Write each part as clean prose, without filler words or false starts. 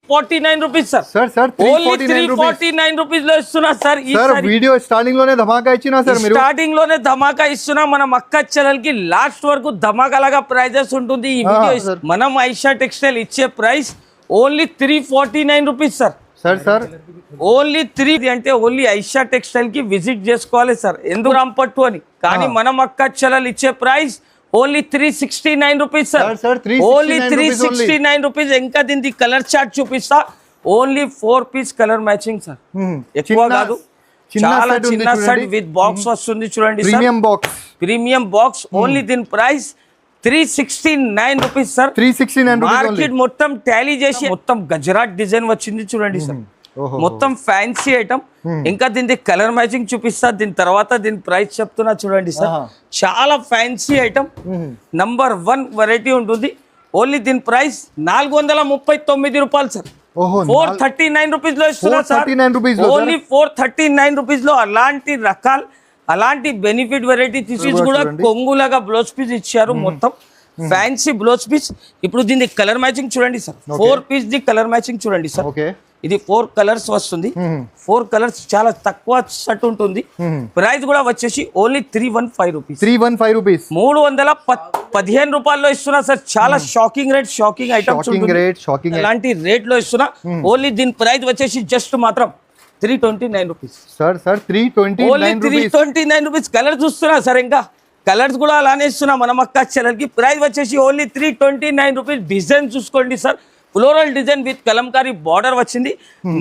49 rupees sir. Sir, only 349 rupees లో ఇస్తున్నా sir. ఈ సార్ వీడియో స్టార్టింగ్ లోనే ధమాకా ఇచ్చినా సార్ మీరు. స్టార్టింగ్ లోనే ధమాకా ఇస్తున్నా. మన మక్క చెల్లెలకి లాస్ట్ వరకు ధమాకా లాగా ప్రైజెస్ ఉంటుంది. ఈ వీడియో మనం ఐషా టెక్స్టైల్ ఇచ్చే price only 349 rupees sir. Sir only 3 అంటే ఓన్లీ ఐషా టెక్స్టైల్ కి విజిట్ చేసుకోవాలి సార్. ఎందుకు రాంపట్టు అని. కానీ మన మక్క చెల్లెలు ఇచ్చే price only 369 rupees sir. Only 369 rupees. ఇంకా దీనికి కలర్ చార్ట్ చూపిస్తా. Only 4 piece colour matching sir. ఎక్కువ కాదు, చాలా చిన్న సెట్ విత్ బాక్స్ వస్తుంది చూడండి. Premium box. ఓన్లీ దీని ప్రైస్ 369 రూపీస్ సార్. 369 మార్కెట్ మొత్తం టాలీ చేసి మొత్తం గజరాట్ డిజైన్ వచ్చింది చూడండి సార్. మొత్తం ఫ్యాన్సీ ఐటమ్. ఇంకా దీని కలర్ మ్యాచింగ్ చూపిస్తా. దీని తర్వాత దీని ప్రైస్ చెప్తున్నా చూడండి సార్. చాలా ఫ్యాన్సీ ఐటమ్. నంబర్ 1 వెరైటీ ఉంటుంది. ఓన్లీ దీని ప్రైస్ 439 రూపాయలు సార్. 439 రూపీస్ లో ఇస్తున్నా సార్. ఓన్లీ 439 రూపీస్ లో అలాంటి రకాలు, అలాంటి బెనిఫిట్ వెరైటీ తీసి కూడా కొంగులాగా బ్లౌజ్ పీస్ ఇచ్చారు. మొత్తం ఫ్యాన్సీ బ్లౌజ్ పీస్. ఇప్పుడు దీని కలర్ మ్యాచింగ్ చూడండి సార్. 4 పీస్ ది కలర్ మ్యాచింగ్ చూడండి సార్. ఇది 4 కలర్స్ వస్తుంది. 4 కలర్స్ చాలా తక్కువ షర్ట్ ఉంటుంది. ప్రైస్ కూడా వచ్చేసి ఓన్లీ 315 రూపీస్. 315 రూపాయల్లో ఇస్తున్నా సార్. చాలా షాకింగ్ రేట్, షాకింగ్ ఐటమ్స్. అలాంటి రేట్ లో ఇస్తున్నా. ఓన్లీ దీని ప్రైస్ వచ్చేసి జస్ట్ మాత్రం 329 రూపీస్ సార్. 329 రూపీస్. కలర్ చూస్తున్నా సార్. ఇంకా కలర్స్ కూడా అలానే ఇస్తున్నా మన మక్క చెల్లెలకి. ప్రైస్ వచ్చేసి ఓన్లీ 329 రూపీస్. డిజైన్ చూసుకోండి sir. Floral design with Kalamkari border వచ్చింది.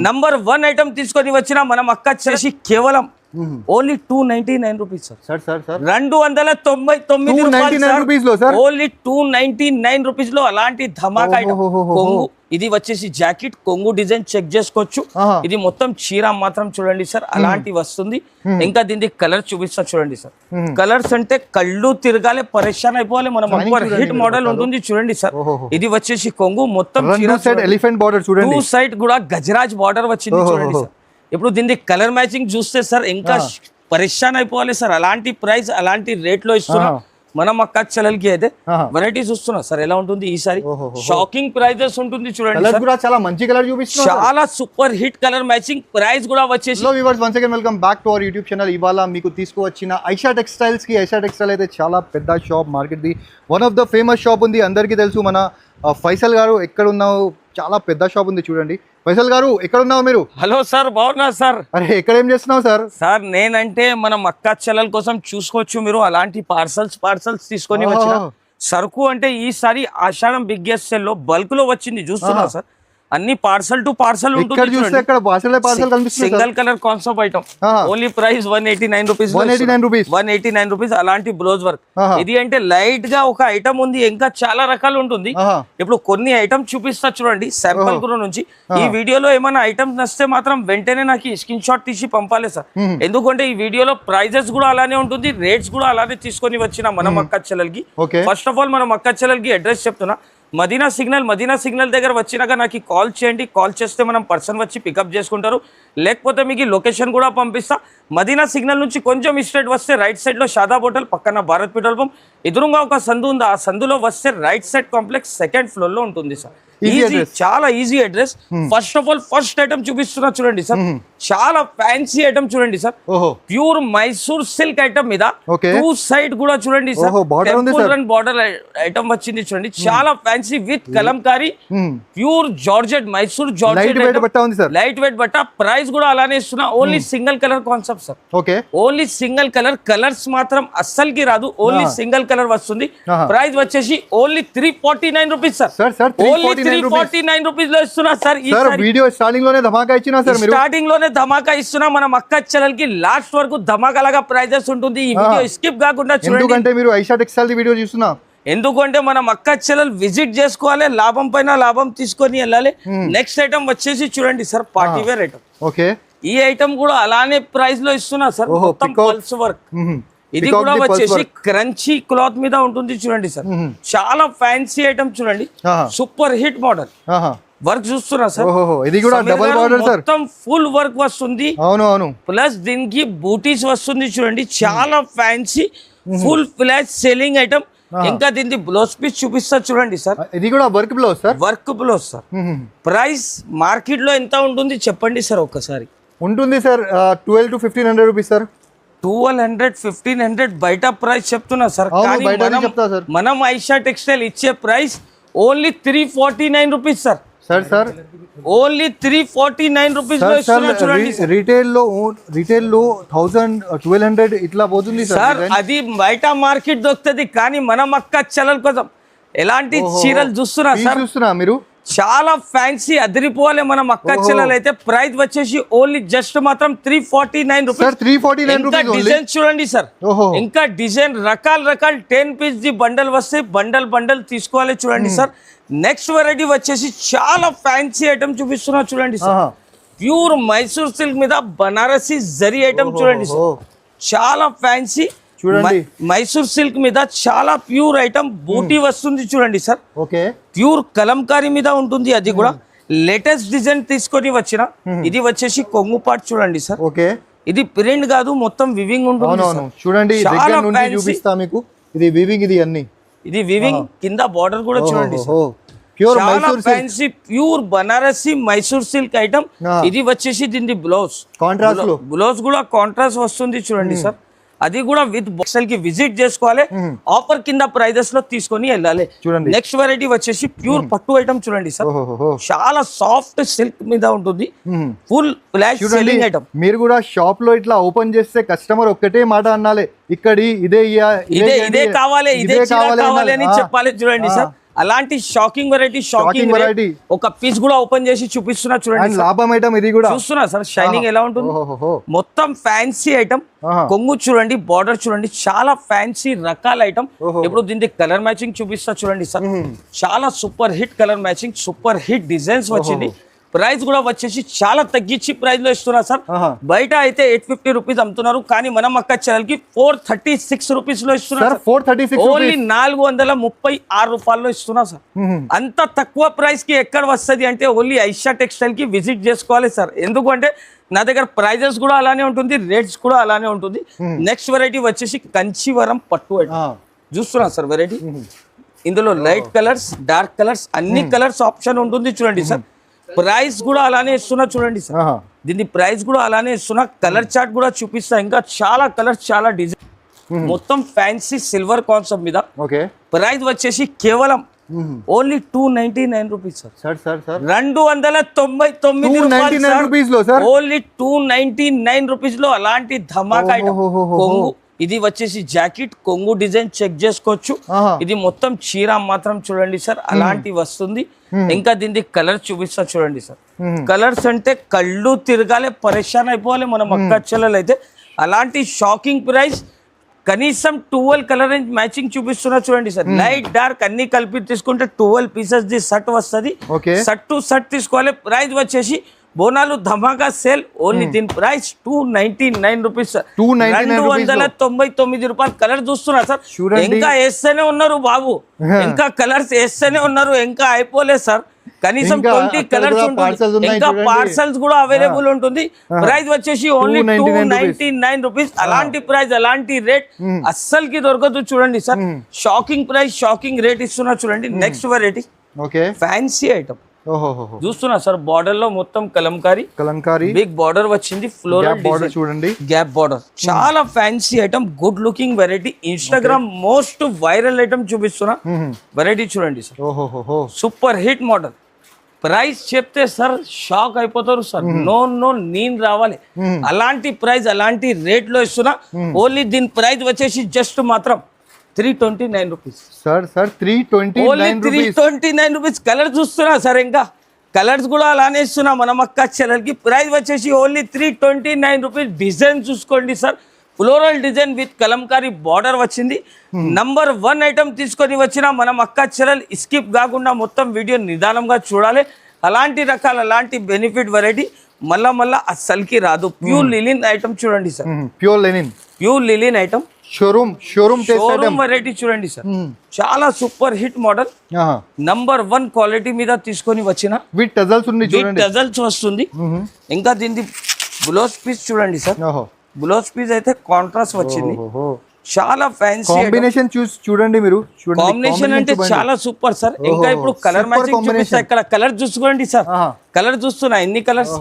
నంబర్ 1 ఐటమ్ తీసుకొని వచ్చిన మనం అక్క చేసి కేవలం only 299 rupees sir. 299 rupees. Only 299 rupees లో అలాంటి ధమాకా ఐటమ్. కొంగు ఇది వచ్చేసి జాకెట్ కొంగు డిజైన్ చెక్ చేసుకోవచ్చు. ఇది మొత్తం చీర మాత్రం చూడండి సార్. అలాంటి వస్తుంది. ఇంకా దీనికి కలర్ చూపిస్తా చూడండి సార్. కలర్స్ అంటే కళ్ళు తిరగాలి, పరేషాన్ అయిపోవాలి. మనం హిట్ మోడల్ ఉంటుంది చూడండి సార్. ఇది వచ్చేసి కొంగు మొత్తం ఎలిఫెంట్ బార్డర్ చూడండి. 2 సైడ్ కూడా గజరాజ్ బార్డర్ వచ్చింది చూడండి సార్. ఇప్పుడు దీనికి కలర్ మ్యాచింగ్ చూస్తే సార్ ఇంకా పరేషాన్ అయిపోవాలి సార్. అలాంటి ప్రైస్, అలాంటి రేట్ లో ఇస్తున్నా మనం అక్క చెల్లెలకి. అయితే వెరైటీ చూస్తున్నా సార్ ఎలా ఉంటుంది ఈసారి. షాకింగ్ ప్రైజెస్ ఉంటుంది చూడండి. చాలా మంచి కలర్ చూపిస్తున్నా. చాలా super hit colour matching. Price కూడా వచ్చేసి. Once again welcome back to our YouTube channel. ఇవాళ మీకు తీసుకువచ్చిన ఐషా టెక్స్టైల్స్ కి. ఐషా టెక్స్టైల్ అయితే చాలా పెద్ద shop, market the one of the famous shop ఉంది. అందరికీ తెలుసు. మన ఫైసల్ గారు ఎక్కడ ఉన్నావు, చాలా పెద్ద షాప్ ఉంది చూడండి. ఫైసల్ గారు ఎక్కడ ఉన్నావు మీరు? హలో సార్, బాగున్నా సార్. అరే ఎక్కడ ఏం చేస్తున్నావు సార్? సార్ నేనంటే మనం అక్క చెల్లెల కోసం చూసుకోవచ్చు మీరు. అలాంటి పార్సల్స్ తీసుకొని వచ్చిన సరుకు అంటే ఈసారి ఆషాఢం బిగ్గెస్ట్ సేల్ లో బల్క్ లో వచ్చింది చూస్తున్నా సార్. అన్ని పార్సల్ టు పార్సల్ ఉంటుంది. Single colour concept item. Only price 189 rupees. అలాంటి బ్లౌజ్ వర్క్. ఇది అంటే లైట్ గా ఒక ఐటమ్ ఉంది. ఇంకా చాలా రకాలు ఉంటుంది. ఇప్పుడు కొన్ని ఐటమ్ చూపిస్తా చూడండి శాంపుల్ గురు నుంచి. ఈ వీడియోలో ఏమైనా ఐటమ్స్ నచ్చితే మాత్రం వెంటనే నాకు స్క్రీన్ షాట్ తీసి పంపాలి సార్. ఎందుకంటే ఈ వీడియోలో ప్రైజెస్ కూడా అలానే ఉంటుంది, రేట్స్ కూడా అలానే తీసుకొని వచ్చిన మనం అక్క చెల్లెలకి. ఫస్ట్ ఆఫ్ ఆల్ మనం అక్క చెల్లెలకి అడ్రస్ చెప్తున్నా. మదీనా సిగ్నల్ దగ్గర వచ్చినాక నాకు కాల్ చేయండి. కాల్ చేస్తే మనం పర్సన్ వచ్చి పికప్ చేసుకుంటారు. లేకపోతే మీకు లొకేషన్ కూడా పంపిస్తా. మదీనా సిగ్నల్ నుంచి కొంచెం స్ట్రైట్ వస్తే రైట్ సైడ్ లో షాదాబ్ హోటల్ పక్కన భారత్ పెట్రోల్ పంప్ ఎదురుగా ఒక సందు ఉంది. ఆ సందులో వస్తే right side complex 2nd floor లో ఉంటుంది సార్. ఈజీ, చాలా easy address. First of all first item చూపిస్తున్నా చూడండి సార్. చాలా ఫ్యాన్సీ ఐటమ్ చూడండి sir. Pure Mysore silk item మీద 2 సైడ్ కూడా చూడండి సార్. బార్డర్ ఐటమ్ వచ్చింది చూడండి. చాలా fancy with Kalamkari pure georgette Mysore georgette light weight బట్ట. ప్రైస్ కూడా అలానే ఇస్తున్నా. Only single colour concept sir. Only single colour. Colours మాత్రం అస్సలకి రాదు. ఓన్లీ సింగిల్ కలర్ వస్తుంది. ప్రైస్ వచ్చేసి only 349 rupees sir. Only 349 rupees లో ఇస్తున్నా సార్. వీడియో స్టార్టింగ్ లోనే ధమాకా ఇచ్చినా సార్. స్టార్టింగ్ లోనే ధమాకా ఇస్తున్నా. మనం అక్క చెల్లెలకి లాస్ట్ వరకు ధమాకా లాగా ప్రైజెస్ ఉంటుంది. ఈ వీడియో స్కిప్ కాకుండా చూడండి. ఎందుకంటే మీరు ఐషా టెక్స్టైల్ వీడియో చూస్తున్నా. ఎందుకంటే మనం అక్క చెల్లెలు విజిట్ చేసుకోవాలి. లాభం పైన లాభం తీసుకొని వెళ్ళాలి. నెక్స్ట్ ఐటమ్ వచ్చేసి చూడండి సార్. Party wear item. ఈ ఐటమ్ కూడా అలానే ప్రైస్ లో ఇస్తున్నా సార్. మొత్తం పల్స్ వర్క్. ఇది కూడా వచ్చేసి క్రంచీ క్లాత్ మీద ఉంటుంది చూడండి సార్. చాలా ఫ్యాన్సీ ఐటమ్ చూడండి. Super hit model. వర్క్ చూస్తున్నా సార్. ఇది కూడా డబుల్ బార్డర్ సార్. మొత్తం ఫుల్ వర్క్ వస్తుంది. ప్లస్ దీనికి బూటీస్ వస్తుంది చూడండి. చాలా fancy full flash selling item. ఇంకా దీనికి బ్లౌజ్ పీస్ చూపిస్తా చూడండి సార్. ఇది కూడా work blouse sir. Work blouse sir. Price market లో ఎంత ఉంటుంది చెప్పండి సార్ ఒక్కసారి. ఉంటుంది సార్ 1200 to 1500 రూపీస్ సార్. 1200 1500 బయట ప్రైస్ చెప్తున్నా సార్. కానీ మనం ఐషా టెక్స్టైల్ ఇచ్చే price only 349 rupees sir. Sir only 349 rupees లో ఇస్తున్నా చూడండి. రిటైల్ లో 1000 1200 ఇట్లా పోతుంది సార్. అది బయట మార్కెట్ దొరుకుతుంది కానీ మనం అక్క చెల్లెల కోసం ఎలాంటి చీరలు చూస్తున్నా సార్. చూస్తున్నా మీరు చాలా ఫ్యాన్సీ అదిరిపోవాలి మనం అక్క చెల్లెలు అయితే. ప్రైస్ వచ్చేసి ఓన్లీ జస్ట్ మాత్రం 349 రూపీస్. 349 ఇంకా డిజైన్ చూడండి సార్. ఇంకా డిజైన్ రకాల 10 పీస్ ది బండల్ వస్తే బండల్ తీసుకోవాలి చూడండి సార్. నెక్స్ట్ వెరైటీ వచ్చేసి చాలా ఫ్యాన్సీ ఐటమ్ చూపిస్తున్నా చూడండి సార్. ప్యూర్ మైసూర్ సిల్క్ మీద బనారసి జరీ ఐటమ్ చూడండి సార్. చాలా ఫ్యాన్సీ చూడండి. మైసూర్ సిల్క్ మీద చాలా ప్యూర్ ఐటమ్ బూటీ వస్తుంది చూడండి సార్. ఓకే. ప్యూర్ కలంకారీ మీద ఉంటుంది. అది కూడా లేటెస్ట్ డిజైన్ తీసుకొని వచ్చిన. ఇది వచ్చేసి కొంగు పార్ట్ చూడండి సార్. ఓకే. ఇది ప్రింట్ కాదు మొత్తం వివింగ్ ఉంటుంది చూడండి. దగ్గర నుండి చూపిస్తా మీకు. ఇది వివింగ్. ఇది అన్ని ఇది వివింగ్ కింద బార్డర్ కూడా చూడండి సార్. ప్యూర్ చాలా fancy pure Banarasi Mysore silk item. ఇది వచ్చేసి దీని బ్లౌజ్ కూడా కాంట్రాస్ట్ వస్తుంది చూడండి సార్. అది కూడా విత్ బాక్సల్ కి విజిట్ చేసుకోవాలి. ఆఫర్ కింద ప్రైజెస్ లో తీసుకొని వెళ్ళాలి. నెక్స్ట్ వెరైటీ వచ్చేసి ప్యూర్ పట్టు ఐటమ్ చూడండి సార్. చాలా సాఫ్ట్ సిల్క్ మీద ఉంటుంది. Full flash selling item. మీరు కూడా షాప్ లో ఇట్లా ఓపెన్ చేస్తే కస్టమర్ ఒక్కటే మాట అనాలి, ఇక్కడి ఇదే కావాలి ఇదే కావాలి అని చెప్పాలి చూడండి సార్. అలాంటి షాకింగ్ వెరైటీ ఒక పీస్ కూడా ఓపెన్ చేసి చూపిస్తున్నా చూడండి. లాభం ఐటమ్ ఇది కూడా చూస్తున్నా సార్. షైనింగ్ ఎలా ఉంటుంది మొత్తం ఫ్యాన్సీ ఐటమ్. కొంగు చూడండి, బార్డర్ చూడండి, చాలా ఫ్యాన్సీ రకాల ఐటమ్. ఇప్పుడు దీనికి కలర్ మ్యాచింగ్ చూపిస్తా చూడండి సార్. చాలా super hit colour matching, super hit designs వచ్చింది. ప్రైస్ కూడా వచ్చేసి చాలా తగ్గించి ప్రైస్ లో ఇస్తున్నారు సార్. బయట అయితే 850 రూపీస్ అమ్ముతున్నారు కానీ మనం అక్క చెల్లెలకి 436 రూపీస్ లో ఇస్తున్నారు. ఓన్లీ 436 రూపాయల్లో ఇస్తున్నా సార్. అంత తక్కువ ప్రైస్ కి ఎక్కడ వస్తుంది అంటే ఓన్లీ ఐషా టెక్స్టైల్ కి విజిట్ చేసుకోవాలి సార్. ఎందుకంటే నా దగ్గర ప్రైజెస్ కూడా అలానే ఉంటుంది, రేట్స్ కూడా అలానే ఉంటుంది. నెక్స్ట్ వెరైటీ వచ్చేసి కంచివరం పట్టు చూస్తున్నా సార్ వెరైటీ. ఇందులో లైట్ కలర్స్, డార్క్ కలర్స్, అన్ని కలర్స్ ఆప్షన్ ఉంటుంది చూడండి సార్. ప్రైస్ కూడా అలానే ఇస్తున్నా చూడండి సార్. దీని ప్రైస్ కూడా అలానే ఇస్తున్నా. కలర్ చార్ట్ కూడా చూపిస్తా. ఇంకా చాలా కలర్స్, చాలా డిజైన్, మొత్తం ఫ్యాన్సీ సిల్వర్ కాన్సెప్ట్ మీద. ప్రైస్ వచ్చేసి కేవలం only 299 rupees sir. 299 rupees. Only 299 rupees లో అలాంటి ధమాకా కొంగు. ఇది వచ్చేసి జాకెట్ కొంగు డిజైన్ చెక్ చేసుకోవచ్చు. ఇది మొత్తం చీర మాత్రం చూడండి సార్ అలాంటి వస్తుంది. ఇంకా దీనికి కలర్ చూపిస్తా చూడండి సార్. కలర్స్ అంటే కళ్ళు తిరగాలి, పరేషాన్ అయిపోవాలి మనం అక్క చెల్లెలు అయితే. అలాంటి షాకింగ్ ప్రైస్. కనీసం 12 కలర్ రేంజ్ మ్యాచింగ్ చూపిస్తున్నా చూడండి సార్. లైట్ డార్క్ అన్ని కలిపి తీసుకుంటే 12 పీసెస్ ది సెట్ వస్తుంది. సెట్ టు సెట్ తీసుకోవాలి. ప్రైస్ వచ్చేసి బోనాలు ధమాకా సేల్. ఓన్లీ దీని ప్రైస్ 299 రూపీస్. 299 రూపాయలు. కలర్ చూస్తున్నా సార్. ఇంకా వేస్తేనే ఉన్నారు బాబు, ఇంకా కలర్స్ వేస్తేనే ఉన్నారు, ఇంకా అయిపోలేదు సార్. కనీసం 20 కలర్స్ ఉంటుంది. ఇంకా పార్సల్స్ కూడా అవైలబుల్ ఉంటుంది. ప్రైస్ వచ్చేసి ఓన్లీ 299 రూపీస్. అలాంటి ప్రైస్, అలాంటి రేట్ అస్సలకి దొరకదు చూడండి sir. Shocking price, shocking rate ఇస్తున్నా చూడండి. నెక్స్ట్ వెరైటీ ఫ్యాన్సీ ఐటమ్ చూస్తున్నా సార్. బార్డర్ లో మొత్తం కలంకారీ బిగ్ బార్డర్ వచ్చింది. ఫ్లోరల్ బార్డర్ చూడండి, గ్యాప్ బార్డర్. చాలా fancy item, good looking variety. Instagram most viral item చూపిస్తున్నా వెరైటీ చూడండి sir. Super hit model. Price చెప్తే సార్ షాక్ అయిపోతారు సార్. నేను రావాలి. అలాంటి ప్రైస్, అలాంటి రేట్ లో ఇస్తున్నా. ఓన్లీ దీని ప్రైస్ వచ్చేసి జస్ట్ మాత్రం 329 రూపీస్ సార్. 329 రూపీస్. కలర్ చూస్తున్నా సార్. ఇంకా కలర్స్ కూడా అలానే ఇస్తున్నా మనం అక్క చెల్లెలకి. ప్రైస్ వచ్చేసి ఓన్లీ 329 రూపీస్. డిజైన్ చూసుకోండి sir. Floral design with Kalamkari border వచ్చింది. నంబర్ 1 ఐటమ్ తీసుకొని వచ్చిన మనం అక్క చెల్లెలు స్కిప్ కాకుండా మొత్తం వీడియో నిదానంగా చూడాలి. అలాంటి రకాల, అలాంటి బెనిఫిట్ వెరైటీ మళ్ళా అస్సలకి రాదు. ప్యూర్ లిలిన్ ఐటమ్ చూడండి sir. Pure లిలిన్ item. Showroom variety చూడండి సార్. చాలా super hit model. Number 1 quality మీద తీసుకొని వచ్చిన విత్ టజల్స్ వస్తుంది. ఇంకా దీనికి బ్లౌజ్ పీస్ చూడండి సార్. బ్లౌజ్ పీస్ అయితే కాంట్రాస్ట్ వచ్చింది. చాలా ఫ్యాన్సీ కాంబినేషన్ చూడండి మీరు, చూడండి కాంబినేషన్ అంటే చాలా సూపర్ సార్. ఇంకా ఇప్పుడు కలర్ మ్యాచింగ్ చూపిస్తా. ఇక్కడ కలర్ చూసుకోండి సార్, కలర్ చూస్తున్నా ఎన్ని కలర్స్.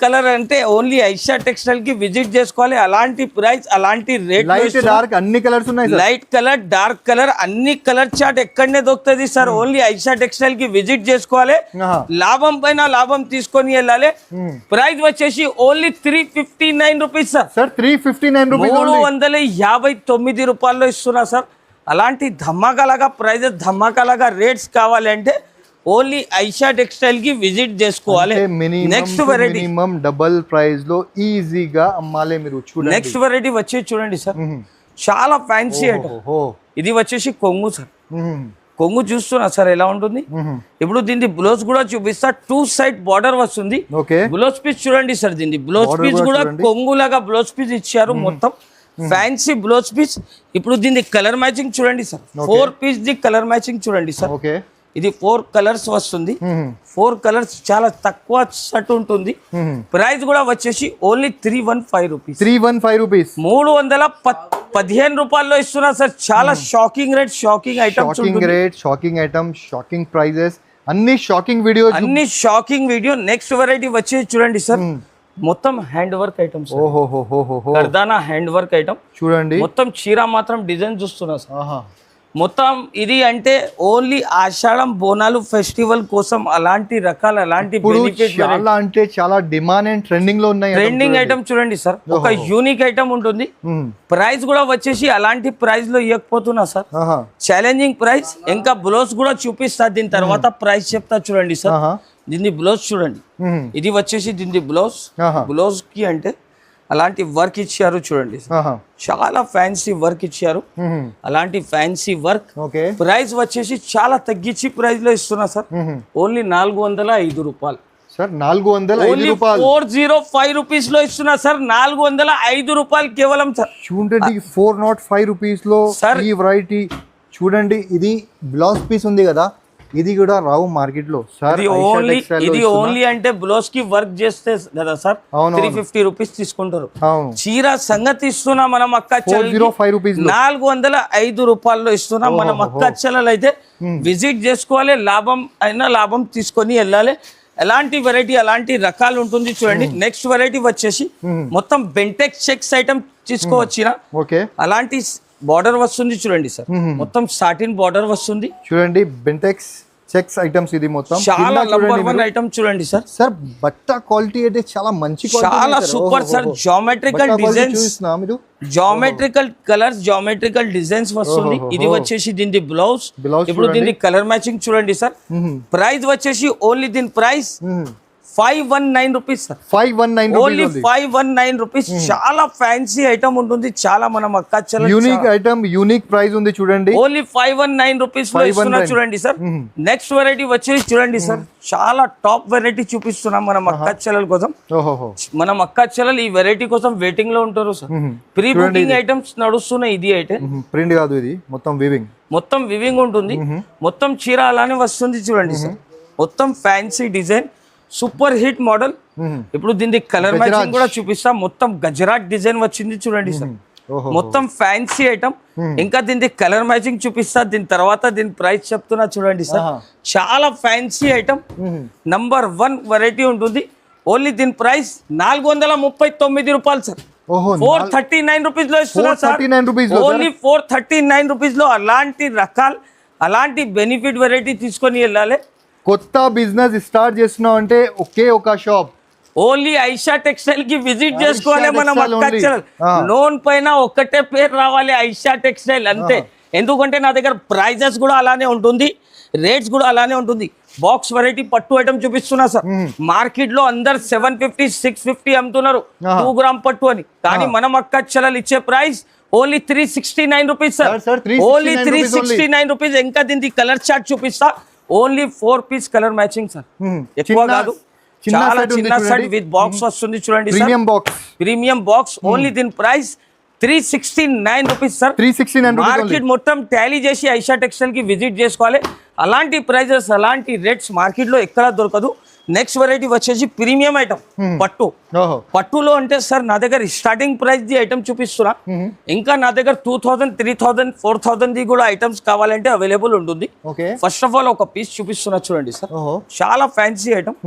కలర్ అంటే ఓన్లీ ఐషా టెక్స్టైల్ కి విజిట్ చేసుకోవాలి. అలాంటి ప్రైస్, అలాంటి రేట్. లైట్ డార్క్ అన్ని కలర్స్ ఉన్నాయి. లైట్ కలర్, డార్క్ కలర్, అన్ని కలర్ చార్ట్ ఎక్కడనే దొరుకుతుంది సార్. ఓన్లీ ఐషా టెక్స్టైల్ కి విజిట్ చేసుకోవాలి. లాభం పైన లాభం తీసుకొని వెళ్ళాలి. ప్రైస్ వచ్చేసి only 359 rupees sir. Sir 359 rupees, 359 రూపాయల్లో ఇస్తున్నా సార్. అలాంటి ధమాకాలాగా ప్రైజెస్, ధమాకాలాగా రేట్స్ కావాలి అంటే ఓన్లీ ఐషా టెక్స్టైల్ కి విజిట్ చేసుకోవాలి. Next variety minimum double price లో ఈజీగా అమ్మాలి మీరు. చూడండి నెక్స్ట్ వెరైటీ వచ్చేసి చూడండి సార్, చాలా ఫ్యాన్సీ ఐటమ్. ఇది వచ్చేసి కొంగు సార్. కొంగు చూస్తున్నా సార్ ఎలా ఉంటుంది. ఇప్పుడు దీన్ని బ్లౌజ్ కూడా చూపిస్తా. 2 సైడ్ బార్డర్ వస్తుంది. బ్లౌజ్ పీస్ చూడండి సార్. దీన్ని బ్లౌజ్ పీస్ కూడా కొంగులాగా బ్లౌజ్ పీస్ ఇచ్చారు. మొత్తం ఫ్యాన్సీ బ్లౌజ్ పీస్. ఇప్పుడు దీన్ని కలర్ మ్యాచింగ్ చూడండి సార్. 4 పీస్ ది కలర్ మ్యాచింగ్ చూడండి సార్. ఇది 4 కలర్స్ వస్తుంది. 4 కలర్స్ చాలా తక్కువ షర్ట్ ఉంటుంది. ప్రైస్ కూడా వచ్చేసి ఓన్లీ 315 రూపీస్. 315 రూపీస్, 315 రూపాయల్లో ఇస్తున్నా సార్. చాలా shocking rate, shocking item, shocking item, shocking prices, అన్ని షాకింగ్ వీడియో, అన్ని షాకింగ్ వీడియో. నెక్స్ట్ వెరైటీ వచ్చేసి చూడండి సార్, మొత్తం హ్యాండ్ వర్క్ ఐటమ్స్. కర్దానా హ్యాండ్ వర్క్ ఐటమ్ చూడండి. మొత్తం చీర మాత్రం డిజైన్ చూస్తున్నా సార్. మొత్తం ఇది అంటే ఓన్లీ ఆషాఢం బోనాలు ఫెస్టివల్ కోసం అలాంటి రకాల, అలాంటి చాలా అంటే చాలా డిమాండ్ అండ్ ట్రెండింగ్ లో ఉన్నాయి. ట్రెండింగ్ ఐటమ్ చూడండి సార్. ఒక యూనిక్ ఐటమ్ ఉంటుంది. ప్రైస్ కూడా వచ్చేసి అలాంటి ప్రైస్ లో ఇవ్వకపోతున్నా సార్. Challenging price. ఇంకా బ్లౌజ్ కూడా చూపిస్తా, దీని తర్వాత ప్రైస్ చెప్తా చూడండి సార్. దీన్ని బ్లౌజ్ చూడండి. ఇది వచ్చేసి దీన్ని బ్లౌజ్ కి అంటే అలాంటి వర్క్ ఇచ్చారు చూడండి. చాలా ఫ్యాన్సీ వర్క్ ఇచ్చారు. అలాంటి ఫ్యాన్సీ వర్క్. ప్రైస్ వచ్చేసి చాలా తగ్గించి ప్రైస్ లో ఇస్తున్నా సార్. ఓన్లీ 405 రూపాయలు సార్. 405 రూపాయలు, 405 రూపీస్ లో ఇస్తున్నా సార్. 405 రూపాయలు కేవలం సార్. చూడండి 405 రూపీస్ లో ఈ వెరైటీ చూడండి. ఇది బ్లౌజ్ పీస్ ఉంది కదా, ఇది కూడా రావు మార్కెట్ లో సార్. ఇది ఓన్లీ అంటే బ్లౌజ్ కి వర్క్ చేస్తే కదా సార్ 350 రూపీస్ తీసుకుంటారు. చీర సంగతి ఇస్తున్నా మనం అక్క 405 రూపీస్, 405 రూపాయల్లో ఇస్తున్నాం మనం అక్క చెల్లెలు. అయితే విజిట్ చేసుకోవాలి, లాభం అయినా లాభం తీసుకొని వెళ్ళాలి. ఎలాంటి వెరైటీ, అలాంటి రకాలు ఉంటుంది చూడండి. నెక్స్ట్ వెరైటీ వచ్చేసి మొత్తం బెంటెక్స్ చెక్స్ ఐటమ్ తీసుకోవచ్చిన. అలాంటి బార్డర్ వస్తుంది చూడండి సార్. మొత్తం సాటిన్ బార్డర్ వస్తుంది చూడండి. బెంటెక్స్ చెక్స్ ఐటమ్స్ ఇది మొత్తం చాలా నంబర్ 1 ఐటమ్ చూడండి సార్. సార్ బట్ట క్వాలిటీ అయితే చాలా మంచి క్వాలిటీ, చాలా super sir. Geometrical designs, geometrical colours, geometrical designs వస్తుంది. ఇది వచ్చేసి దీని బ్లౌజ్. ఇప్పుడు దీని కలర్ మ్యాచింగ్ చూడండి సార్. ప్రైస్ వచ్చేసి ఓన్లీ దీని price 519 rupees sir. 519 only 519 rupees. చాలా ఫ్యాన్సీ ఐటమ్ ఉంటుంది. చాలా మనం అక్క చెల్లెలు యూనిక్ ఐటమ్, యూనిక్ ప్రైస్ ఉంది చూడండి. ఓన్లీ 519 రూపీస్ లో ఇస్తున్నా చూడండి సార్. నెక్స్ట్ వెరైటీ వచ్చేసి చూడండి సార్. చాలా టాప్ వెరైటీ చూపిస్తున్నాం మనం అక్క చెల్లెల కోసం. మనం అక్క చెల్లెలు ఈ వెరైటీ కోసం వెయిటింగ్ లో ఉంటారు సార్. ప్రీ బుకింగ్ ఐటమ్స్ నడుస్తున్నాయి. ఇది అయితే ప్రింట్ కాదు, ఇది మొత్తం వివింగ్, మొత్తం వివింగ్ ఉంటుంది. మొత్తం చీర అలానే వస్తుంది చూడండి సార్. మొత్తం fancy design, super hit model. ఇప్పుడు దీనికి కలర్ మ్యాచింగ్ కూడా చూపిస్తా. మొత్తం గజరాట్ డిజైన్ వచ్చింది చూడండి సార్. మొత్తం ఫ్యాన్సీ ఐటమ్. ఇంకా దీనికి కలర్ మ్యాచింగ్ చూపిస్తా, దీని తర్వాత దీని ప్రైస్ చెప్తున్నా చూడండి సార్. చాలా ఫ్యాన్సీ ఐటమ్, నంబర్ 1 వెరైటీ ఉంటుంది. ఓన్లీ దీని ప్రైస్ 439 రూపాయలు సార్. 439 రూపీస్ లో ఇస్తున్నా సార్. ఓన్లీ 439 రూపీస్ లో అలాంటి రకాలు, అలాంటి బెనిఫిట్ వెరైటీ తీసుకొని వెళ్ళాలి. కొత్త బిజినెస్ స్టార్ట్ చేస్తున్నాం అంటే ఒకే ఒక షాప్, ఓన్లీ ఐషా టెక్స్టైల్ కి విజిట్ చేసుకోవాలి మనం. లోన్ పైన ఒక్కటే పేరు రావాలి, ఐషా టెక్స్టైల్ అంతే. ఎందుకంటే నా దగ్గర ప్రైజెస్ కూడా అలానే ఉంటుంది, రేట్స్ కూడా అలానే ఉంటుంది. బాక్స్ వెరైటీ పట్టు ఐటమ్ చూపిస్తున్నా సార్. మార్కెట్ లో అందరు 750, 650 అమ్ముతున్నారు 2 గ్రామ్ పట్టు అని. కానీ మనం అక్క చెల్లెలు ఇచ్చే price only 369 rupees sir. Only 369 rupees. ఇంకా దీనికి కలర్ చార్ట్ చూపిస్తా. Only 4 piece colour matching sir. ఎక్కువ కాదు, చాలా చిన్న సెట్ విత్ బాక్స్ వస్తుంది చూడండి. Premium box. ఓన్లీ దీని ప్రైస్ 369 రూపీస్ సార్. 369 మార్కెట్ మొత్తం టాలీ చేసి ఐషా టెక్స్టైల్ కి విజిట్ చేసుకోవాలి. అలాంటి ప్రైజెస్, అలాంటి రేట్స్ మార్కెట్ లో ఎక్కడా దొరకదు. నెక్స్ట్ వెరైటీ వచ్చేసి ప్రీమియం ఐటమ్ పట్టు. ఓహో. పట్టులో అంటే సార్ నా దగ్గర స్టార్టింగ్ ప్రైస్ ది ఐటమ్ చూపిస్తున్నా. ఇంకా నా దగ్గర 2000, 3000, 4000 ది కూడా ఐటమ్స్ కావాలంటే అవైలబుల్ ఉంటుంది. ఓకే. ఫస్ట్ ఆఫ్ ఆల్ ఒక పీస్ చూపిస్తున్నా చూడండి సార్. ఓహో. చాలా fancy item,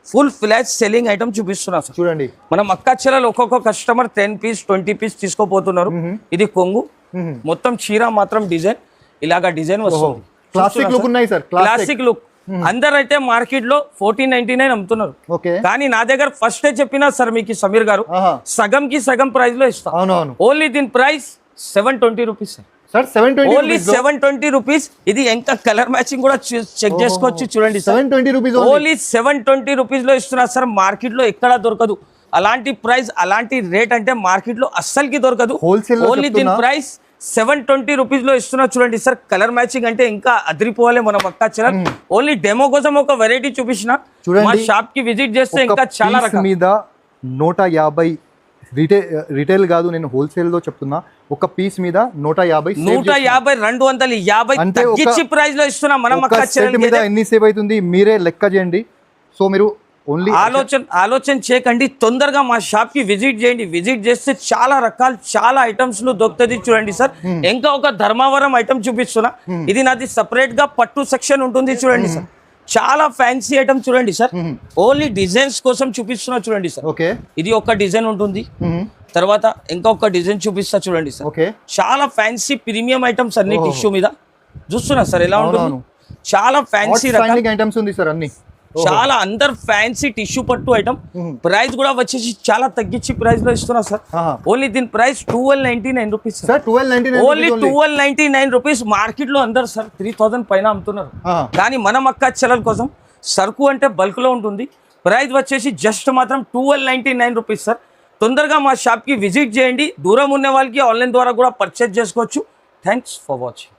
full flash selling item చూపిస్తున్నా సార్. చూడండి. మనం అక్క చెల్లెలు ఒక్కొక్క కస్టమర్ 10 పీస్ 20 పీస్ తీసుకోపోతున్నారు. ఇది కొంగు, మొత్తం చీర మాత్రం డిజైన్ ఇలాగా డిజైన్ వస్తుంది. క్లాసిక్ లుక్ ఉన్నాయి సార్. Classic look. అందరైతే మార్కెట్ లో 1499 అమ్ముతున్నారు. ఓకే. కానీ నా దగ్గర ఫస్టే చెప్పినా సార్ మీకు సమీర్ గారు, సగం కి సగం ప్రైస్ లో ఇస్తా. అవునవును. ఓన్లీ దీని price 720 rupees sir. Sir 720 only 720 rupees. ఇది ఇంకా కలర్ మ్యాచింగ్ కూడా చెక్ చేసుకోవచ్చు చూడండి సార్. 720 రూపీస్ ఓన్లీ 720 రూపీస్ లో ఇస్తున్నా సార్. మార్కెట్ లో ఎక్కడా దొరకదు అలాంటి ప్రైస్, అలాంటి రేట్ అంటే మార్కెట్ లో అస్సలకి దొరకదు. హోల్సేల్. ఓన్లీ దీని ప్రైస్ 720 రూపీస్ లో ఇస్తున్నా చూడండి సార్. కలర్ మ్యాచింగ్ అంటే ఇంకా అదిరిపోవాలి మనం అక్క చెల్లెలు. ఓన్లీ డెమో కోసం ఒక వెరైటీ చూపించిన. మా షాప్ కి విజిట్ చేస్తే ఇంకా చాలా రకాల మీద 150 రిటైల్ కాదు, నేను హోల్సేల్ లో చెప్తున్నా. ఒక పీస్ మీద 150 250 తగ్గించి ప్రైస్ లో ఇస్తున్నా మనం అక్క చెల్లెలు మీద. ఎన్ని సేవ్ అవుతుంది మీరే లెక్క చేయండి. సో మీరు ఓన్లీ ఆలోచన చేయకండి, తొందరగా మా షాప్ కి విజిట్ చేయండి. విజిట్ చేస్తే చాలా రకాలు, చాలా ఐటమ్స్ దొరుకుతుంది చూడండి సార్. ఇంకా ఒక ధర్మవరం ఐటమ్ చూపిస్తున్నా. ఇది నాది సపరేట్ గా పట్టు సెక్షన్ ఉంటుంది చూడండి సార్. చాలా ఫ్యాన్సీ ఐటమ్ చూడండి సార్. ఓన్లీ డిజైన్స్ కోసం చూపిస్తున్నా చూడండి సార్. ఓకే. ఇది ఒక డిజైన్ ఉంటుంది. తర్వాత ఇంకొక డిజైన్ చూపిస్తా చూడండి సార్. ఓకే. చాలా ఫ్యాన్సీ ప్రీమియం ఐటమ్స్ అన్ని టిష్యూ మీద చూస్తున్నా సార్ ఎలా ఉంటుంది. చాలా ఫ్యాన్సీ రకాల ఐటమ్స్ ఉంది సార్ అన్ని. చాలా అందరు ఫ్యాన్సీ టిష్యూ పట్టు ఐటమ్. ప్రైస్ కూడా వచ్చేసి చాలా తగ్గించి ప్రైస్ లో ఇస్తున్నా సార్. ఓన్లీ దీని price 1299 rupees sir. 1299 only 1299 rupees. Market లో అందరు సార్ 3000 పైన అమ్ముతున్నారు. కానీ మనం అక్క చెల్లెల కోసం సరుకు అంటే బల్క్ లో ఉంటుంది. ప్రైస్ వచ్చేసి జస్ట్ మాత్రం 1299 రూపీస్ సార్. తొందరగా మా షాప్ కి విజిట్ చేయండి. దూరం ఉన్న వాళ్ళకి ఆన్లైన్ ద్వారా కూడా పర్చేజ్ చేసుకోవచ్చు. Thanks for watching.